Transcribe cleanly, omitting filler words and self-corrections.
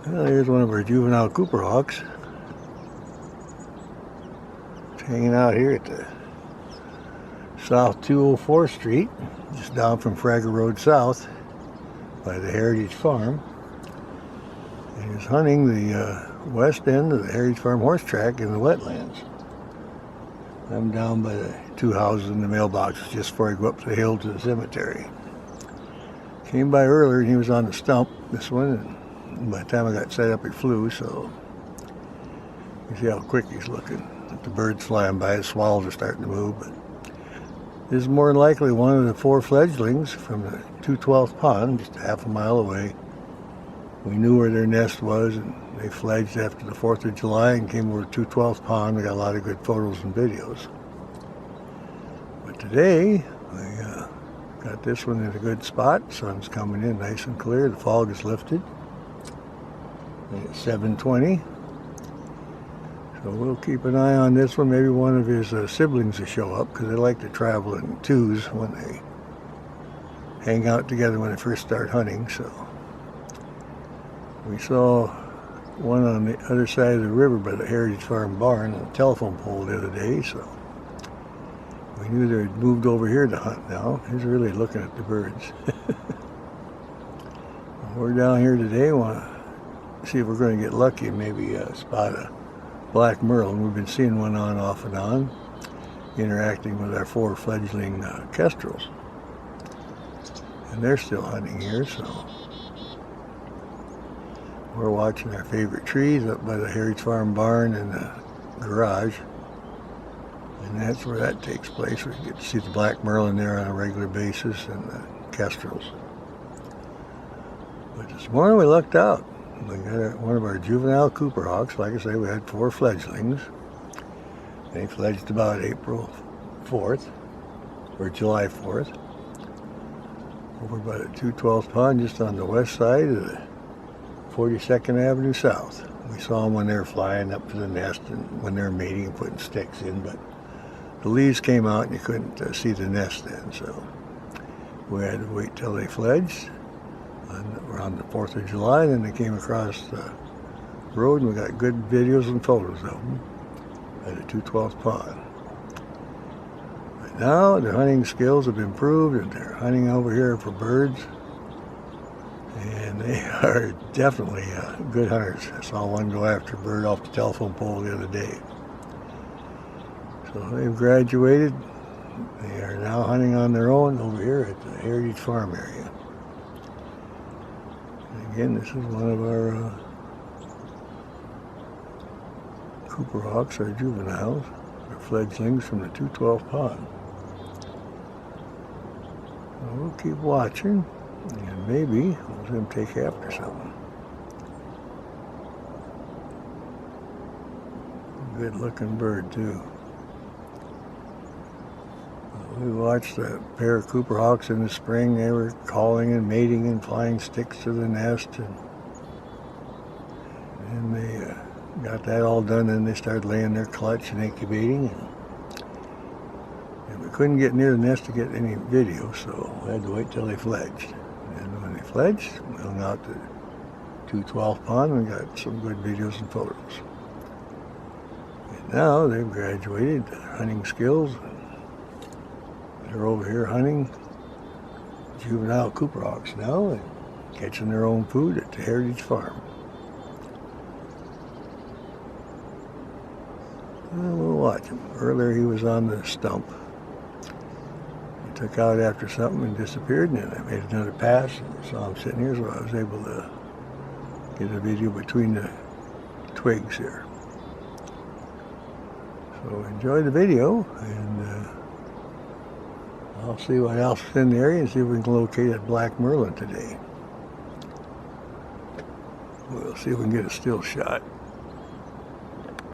Well, here's one of our juvenile Cooper hawks. It's hanging out here at the South 204 Street, just down from Frager Road South by the Heritage Farm. And he's hunting the west end of the Heritage Farm horse track in the wetlands. I'm down by the two houses in the mailboxes just before I go up the hill to the cemetery. Came by earlier and he was on the stump, this one, and by the time I got set up he flew, so you see how quick he's looking. The birds flying by, the swallows are starting to move, but this is more than likely one of the 4 fledglings from the 212th pond, just a half a mile away. We knew where their nest was, and they fledged after the 4th of July and came over to 212th pond. We got a lot of good photos and videos. But today, we got this one in a good spot. Sun's coming in nice and clear. The fog is lifted. And it's 7:20. So we'll keep an eye on this one. Maybe one of his siblings will show up, because they like to travel in twos when they hang out together when they first start hunting. So we saw one on the other side of the river by the Heritage Farm barn on a telephone pole the other day, so we knew they had moved over here to hunt now. He's really looking at the birds. We're down here today. Want to see if we're going to get lucky and maybe spot a black merlin. We've been seeing one on off and on, interacting with our 4 fledgling kestrels. And they're still hunting here, so we're watching our favorite trees up by the Heritage Farm barn and the garage. And that's where that takes place. We get to see the black merlin there on a regular basis and the kestrels. But this morning we lucked out. We got one of our juvenile Cooper hawks. Like I say, we had 4 fledglings. They fledged about April 4th, or July 4th, over by the 212th pond, just on the west side of the 42nd Avenue South. We saw them when they were flying up to the nest and when they were mating and putting sticks in, but the leaves came out and you couldn't see the nest then, so we had to wait till they fledged around the 4th of July. Then they came across the road and we got good videos and photos of them at the 212th pond. But now their hunting skills have improved and they're hunting over here for birds, and they are definitely good hunters. I saw one go after a bird off the telephone pole the other day. So they've graduated. They are now hunting on their own over here at the Heritage Farm area. And again, this is one of our Cooper hawks, our juveniles, our fledglings from the 212 pond. So we'll keep watching, and maybe we'll see them take after something. Good looking bird too. We watched a pair of Cooper hawks in the spring. They were calling and mating and flying sticks to the nest, and they got that all done, and they started laying their clutch and incubating, and we couldn't get near the nest to get any video, so we had to wait till they fledged. And when they fledged, we hung out to 212th pond and got some good videos and photos. And now they've graduated their hunting skills. They're over here hunting juvenile Cooper hawks now and catching their own food at the Heritage Farm. We'll watch him. Earlier he was on the stump. He took out after something and disappeared, and then I made another pass and saw him sitting here, so I was able to get a video between the twigs here. So enjoy the video, and I'll see what else is in the area and see if we can locate that black merlin today. We'll see if we can get a still shot.